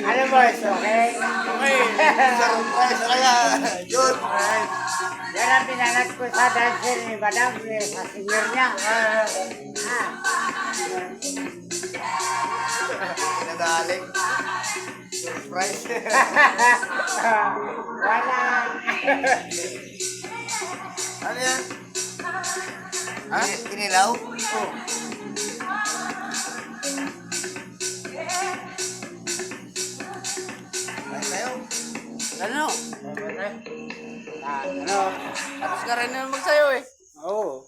Ano boys, okay? Okay, surprise kaya. Yun. Yan ang pinangat ko sa dancer ni Madam, sa senior niya. Pinadaling. Surprise. Wala. Ano yan? Ha? Kinilaw? Oh. Ay, tayo. Ano? Ano? Tapos ka rin na magsayo eh. Oo.